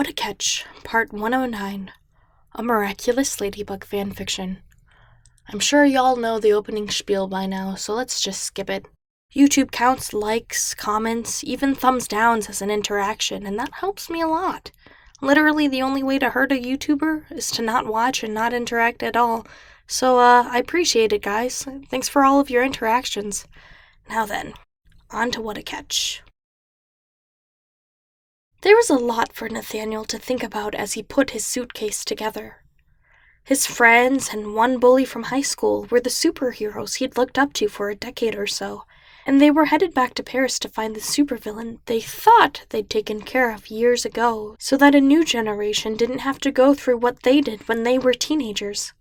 What a Catch, Part 109, a Miraculous Ladybug Fanfiction. I'm sure y'all know the opening spiel by now, so let's just skip it. YouTube counts likes, comments, even thumbs downs as an interaction, and that helps me a lot. Literally the only way to hurt a YouTuber is to not watch and not interact at all. So, I appreciate it, guys. Thanks for all of your interactions. Now then, on to What a Catch. There was a lot for Nathaniel to think about as he put his suitcase together. His friends and one bully from high school were the superheroes he'd looked up to for a decade or so, and they were headed back to Paris to find the supervillain they thought they'd taken care of years ago, so that a new generation didn't have to go through what they did when they were teenagers.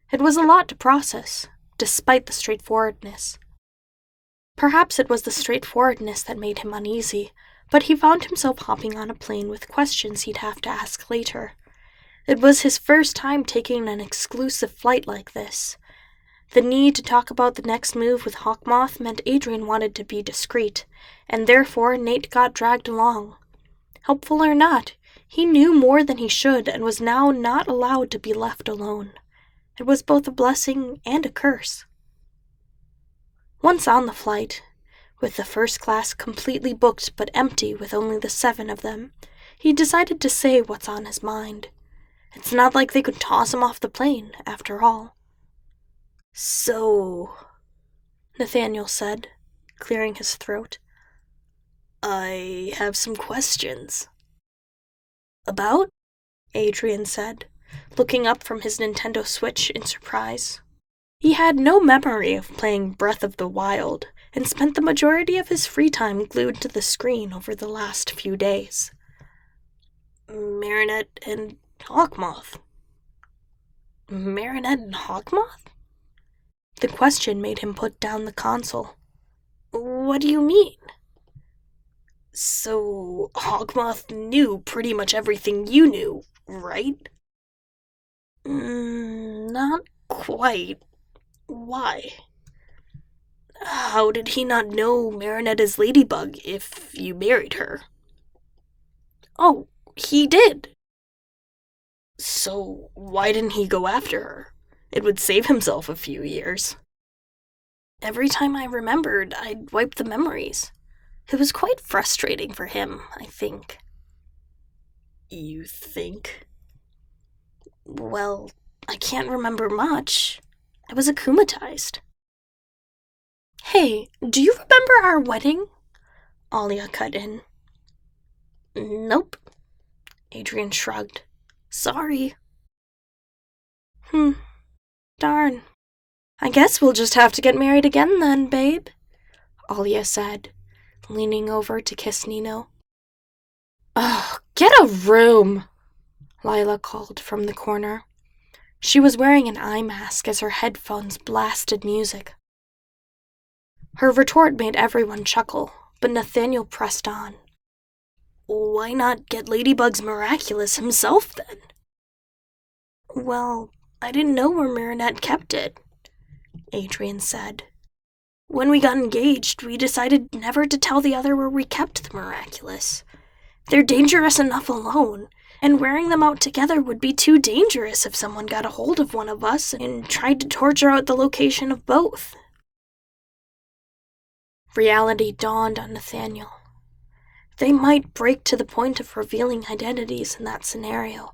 It was a lot to process, despite the straightforwardness. Perhaps it was the straightforwardness that made him uneasy, but he found himself hopping on a plane with questions he'd have to ask later. It was his first time taking an exclusive flight like this. The need to talk about the next move with Hawkmoth meant Adrian wanted to be discreet, and therefore Nate got dragged along. Helpful or not, he knew more than he should and was now not allowed to be left alone. It was both a blessing and a curse. Once on the flight, with the first class completely booked but empty with only the 7 of them, he decided to say what's on his mind. It's not like they could toss him off the plane, after all. "So," Nathaniel said, clearing his throat, "I have some questions." "About?" Adrian said, looking up from his Nintendo Switch in surprise. He had no memory of playing Breath of the Wild, and spent the majority of his free time glued to the screen over the last few days. "Marinette and Hawkmoth." "Marinette and Hawkmoth?" The question made him put down the console. "What do you mean?" "So, Hawkmoth knew pretty much everything you knew, right?" Not quite. Why?" "How did he not know Marinette is Ladybug if you married her?" "Oh, he did." "So why didn't he go after her? It would save himself a few years." "Every time I remembered, I'd wipe the memories. It was quite frustrating for him, I think." "You think?" "Well, I can't remember much. I was akumatized." "Hey, do you remember our wedding?" Alia cut in. "Nope." Adrian shrugged. "Sorry." Darn. "I guess we'll just have to get married again then, babe," Alia said, leaning over to kiss Nino. "Ugh, get a room," Lila called from the corner. She was wearing an eye mask as her headphones blasted music. Her retort made everyone chuckle, but Nathaniel pressed on. "Why not get Ladybug's Miraculous himself, then?" "Well, I didn't know where Marinette kept it," Adrian said. "When we got engaged, we decided never to tell the other where we kept the Miraculous. They're dangerous enough alone, and wearing them out together would be too dangerous if someone got a hold of one of us and tried to torture out the location of both." Reality dawned on Nathaniel. They might break to the point of revealing identities in that scenario,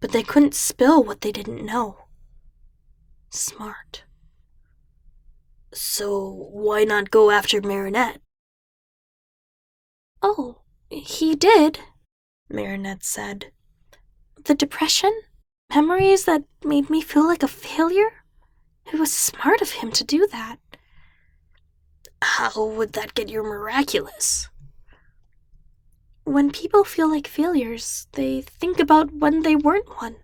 but they couldn't spill what they didn't know. Smart. "So why not go after Marinette?" "Oh, he did," Marinette said. "The depression? Memories that made me feel like a failure? It was smart of him to do that." "How would that get your Miraculous?" "When people feel like failures, they think about when they weren't one.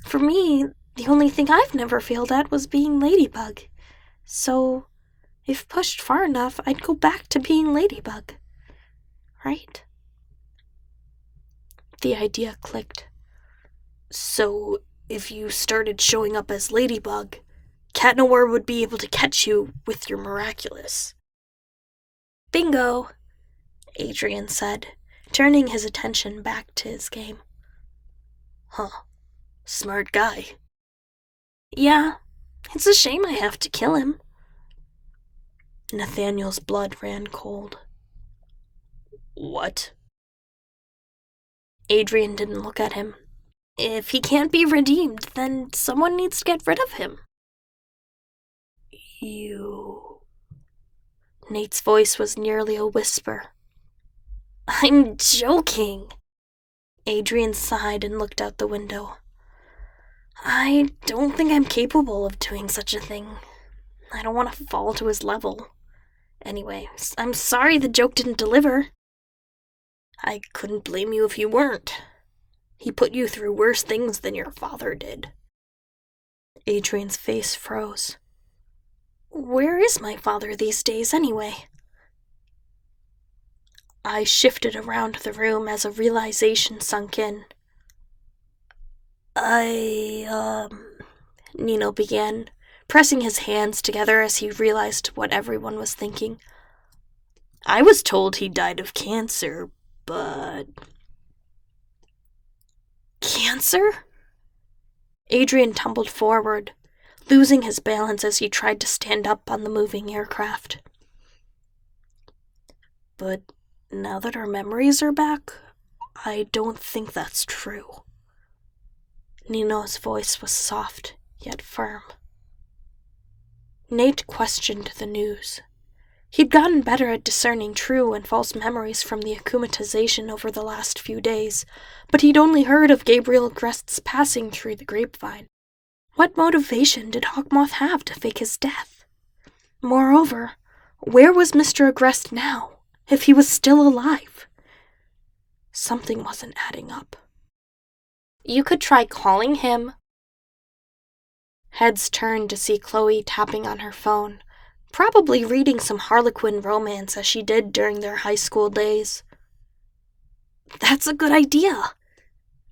For me, the only thing I've never failed at was being Ladybug. So, if pushed far enough, I'd go back to being Ladybug. Right?" The idea clicked. "So, if you started showing up as Ladybug, Cat Noir would be able to catch you with your Miraculous." "Bingo," Adrian said, turning his attention back to his game. Huh. Smart guy. Yeah, it's a shame I have to kill him. Nathaniel's blood ran cold. What? Adrian didn't look at him. If he can't be redeemed, then someone needs to get rid of him. You... Nate's voice was nearly a whisper. I'm joking. Adrian sighed and looked out the window. I don't think I'm capable of doing such a thing. I don't want to fall to his level. Anyway, I'm sorry the joke didn't deliver. I couldn't blame you if you weren't. He put you through worse things than your father did. Adrian's face froze. Where is my father these days, anyway? I shifted around the room as a realization sunk in. Nino began, pressing his hands together as he realized what everyone was thinking. I was told he died of cancer, but... Cancer? Adrian tumbled forward, losing his balance as he tried to stand up on the moving aircraft. But now that our memories are back, I don't think that's true. Nino's voice was soft, yet firm. Nate questioned the news. He'd gotten better at discerning true and false memories from the akumatization over the last few days, but he'd only heard of Gabriel Agrest's passing through the grapevine. What motivation did Hawkmoth have to fake his death? Moreover, where was Mr. Agrest now, if he was still alive? Something wasn't adding up. You could try calling him. Heads turned to see Chloe tapping on her phone, probably reading some Harlequin romance as she did during their high school days. That's a good idea,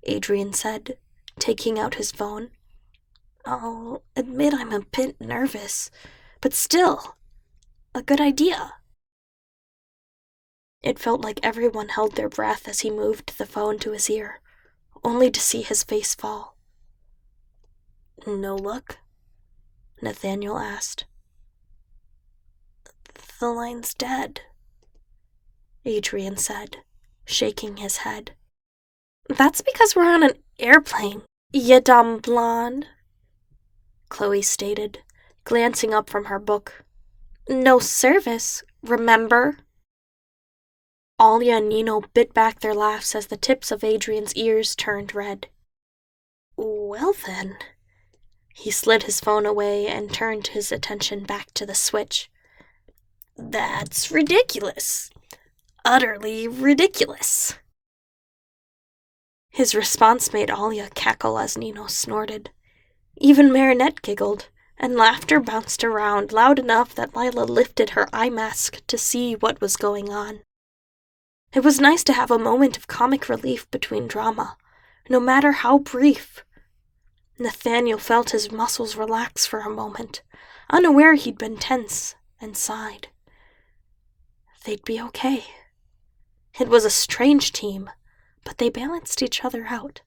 Adrian said, taking out his phone. I'll admit I'm a bit nervous, but still, a good idea. It felt like everyone held their breath as he moved the phone to his ear, only to see his face fall. No luck? Nathaniel asked. The line's dead, Adrian said, shaking his head. That's because we're on an airplane, ya dumb blonde, Chloe stated, glancing up from her book. No service, remember? Alia and Nino bit back their laughs as the tips of Adrian's ears turned red. Well then. He slid his phone away and turned his attention back to the switch. That's ridiculous. Utterly ridiculous. His response made Alia cackle as Nino snorted. Even Marinette giggled, and laughter bounced around loud enough that Lila lifted her eye mask to see what was going on. It was nice to have a moment of comic relief between drama, no matter how brief. Nathaniel felt his muscles relax for a moment, unaware he'd been tense, and sighed. They'd be okay. It was a strange team, but they balanced each other out.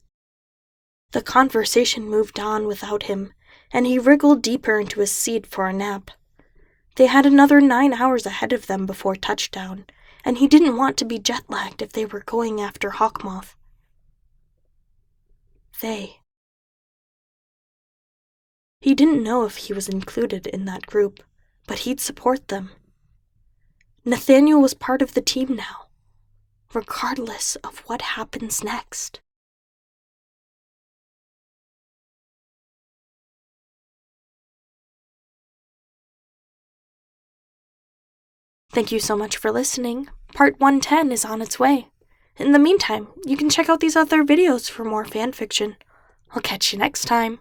The conversation moved on without him, and he wriggled deeper into his seat for a nap. They had another 9 hours ahead of them before touchdown, and he didn't want to be jet-lagged if they were going after Hawkmoth. He didn't know if he was included in that group, but he'd support them. Nathaniel was part of the team now, regardless of what happens next. Thank you so much for listening. Part 110 is on its way. In the meantime, you can check out these other videos for more fanfiction. I'll catch you next time.